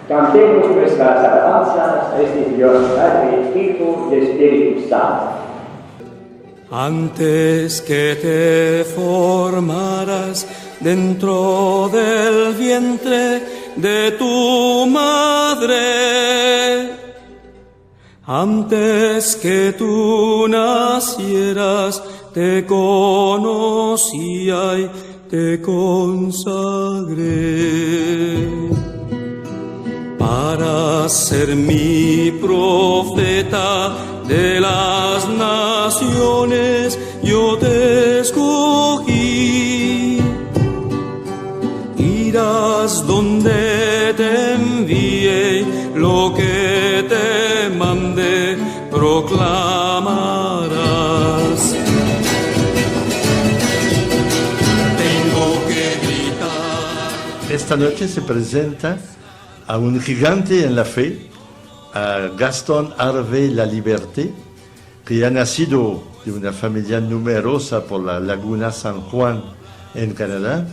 Cantemos nuestras alabanzas a este Dios Padre, Hijo y Espíritu Santo. Antes que te formaras dentro del vientre de tu madre, antes que tú nacieras, te conocía y te consagré. Para ser mi profeta de las naciones, yo te escogí. Irás donde te envíe, lo que te mande proclamarás. Tengo que gritar. Esta noche se presenta a un gigante en la fe, a Gaston Harvey Laliberté, que ha nacido de una familia numerosa por la Laguna San Juan en Canadá,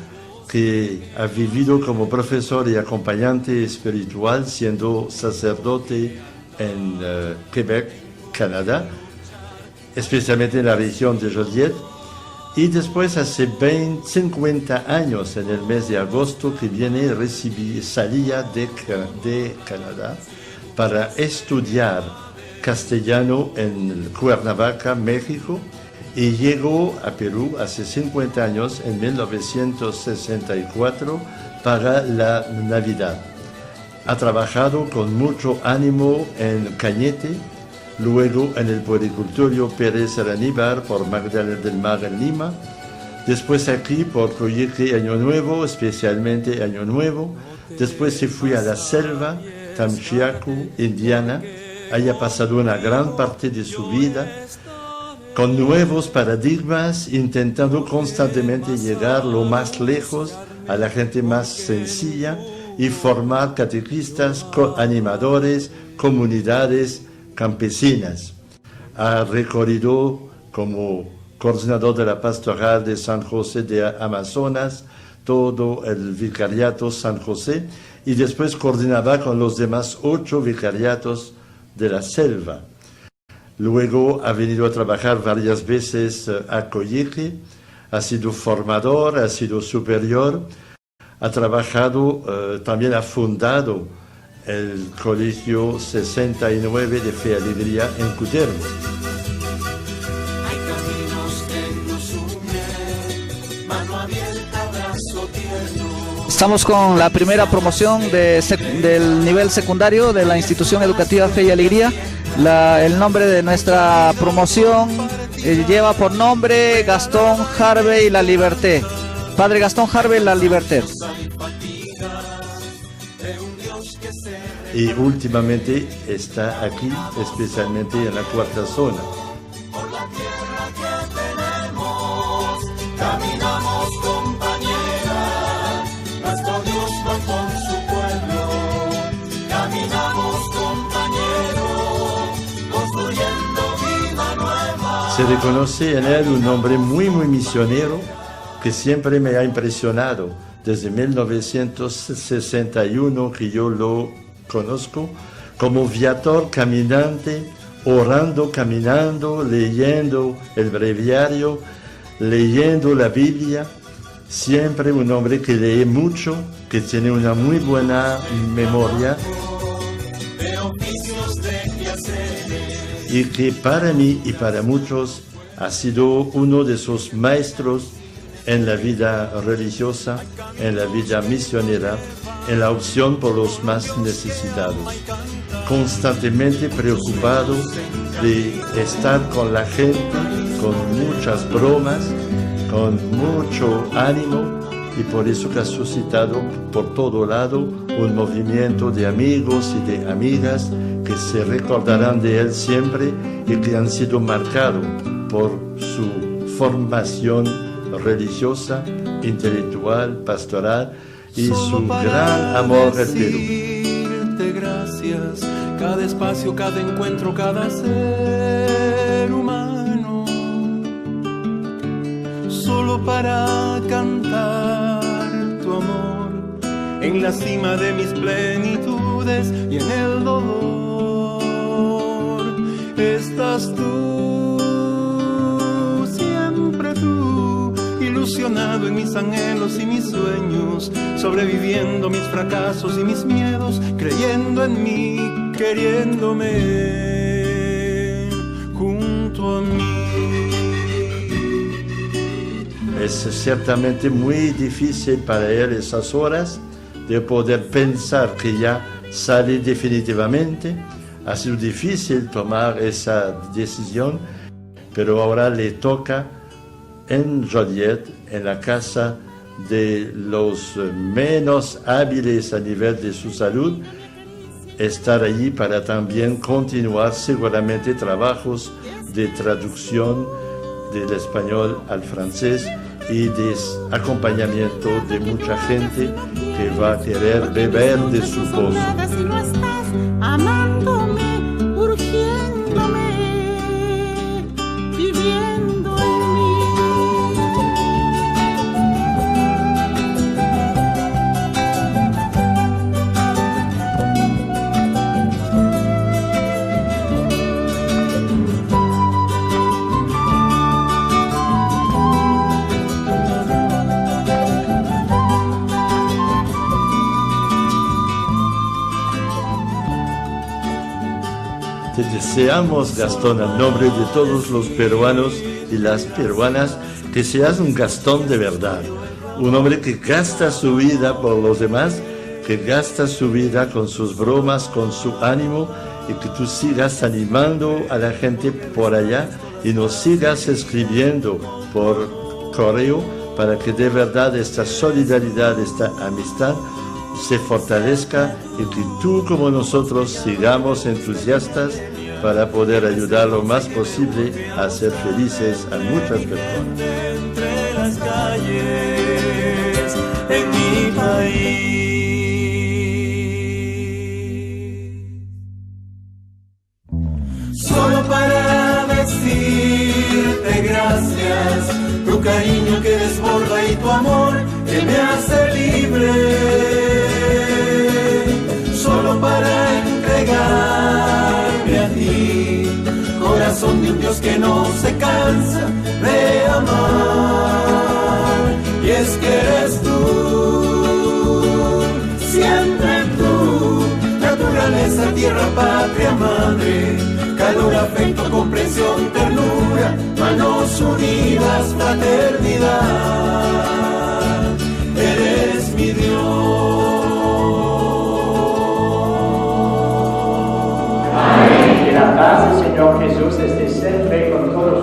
que ha vivido como profesor y acompañante espiritual siendo sacerdote en Quebec, Canadá, especialmente en la región de Joliet, y después hace 50 años, en el mes de agosto que viene, salía de Canadá para estudiar castellano en Cuernavaca, México, y llegó a Perú hace 50 años, en 1964, para la Navidad. Ha trabajado con mucho ánimo en Cañete, luego en el Puericultorio Pérez Araníbar por Magdalena del Mar en Lima, después aquí por Coyhaique Año Nuevo, especialmente Año Nuevo, después se fue a la selva, Tamchiacu, Indiana, haya pasado una gran parte de su vida con nuevos paradigmas, intentando constantemente llegar lo más lejos a la gente más sencilla y formar catequistas, animadores, comunidades campesinas. Ha recorrido como coordinador de la pastoral de San José de Amazonas todo el vicariato San José y después coordinaba con los demás 8 vicariatos de la selva. Luego ha venido a trabajar varias veces a Coyhaique, ha sido formador, ha sido superior, ha trabajado, también ha fundado el Colegio 69 de Fe y Alegría en Cutervo. Hay caminos que nos unen, mano abierta, brazo tierno. Estamos con la primera promoción del nivel secundario de la institución educativa Fe y Alegría. El nombre de nuestra promoción lleva por nombre Gaston Harvey Laliberté. Padre Gaston Harvey Laliberté. Y últimamente está aquí, especialmente en la cuarta zona. Por la tierra que tenemos, caminamos compañera, nuestro Dios va con su pueblo, caminamos compañero, construyendo vida nueva. Se reconoce en él un hombre muy misionero que siempre me ha impresionado desde 1961 que yo lo conozco, como viator caminante, orando, caminando, leyendo el breviario, leyendo la Biblia, siempre un hombre que lee mucho, que tiene una muy buena memoria y que para mí y para muchos ha sido uno de sus maestros en la vida religiosa, en la vida misionera, en la opción por los más necesitados, constantemente preocupado de estar con la gente, con muchas bromas, con mucho ánimo, y por eso que ha suscitado por todo lado un movimiento de amigos y de amigas que se recordarán de él siempre y que han sido marcados por su formación religiosa, intelectual, pastoral y su gran amor al Perú. Gracias, cada espacio, cada encuentro, cada ser humano, solo para cantar tu amor en en la cima de mis plenitudes y en el dolor estás tú, siempre tú, ilusionado en mis anhelos y mis sueños, sobreviviendo mis fracasos y mis miedos, creyendo en mí, queriéndome junto a mí. Es ciertamente muy difícil para él esas horas de poder pensar que ya sale definitivamente. Ha sido difícil tomar esa decisión, pero ahora le toca en Joliet, en la casa de los menos hábiles a nivel de su salud, estar allí para también continuar seguramente trabajos de traducción del español al francés y de acompañamiento de mucha gente que va a querer beber de su pozo. Si no estás amándome, urgiéndome, viviendo en mí. Te deseamos, Gastón, en nombre de todos los peruanos y las peruanas, que seas un Gastón de verdad, un hombre que gasta su vida por los demás, que gasta su vida con sus bromas, con su ánimo, y que tú sigas animando a la gente por allá y nos sigas escribiendo por correo para que de verdad esta solidaridad, esta amistad se fortalezca y que tú como nosotros sigamos entusiastas para poder ayudar lo más posible a ser felices a muchas personas. Entre las calles en mi país, solo para decirte gracias, tu cariño que desborda y tu amor que me hace libre. Solo para entregarme a ti, corazón de un Dios que no se cansa de amar. Y es que eres tú, siempre tú, naturaleza, tierra, patria, madre, calor, afecto, comprensión, ternura, manos unidas, fraternidad. Eres mi Dios. Que la paz del Señor Jesús esté siempre con todos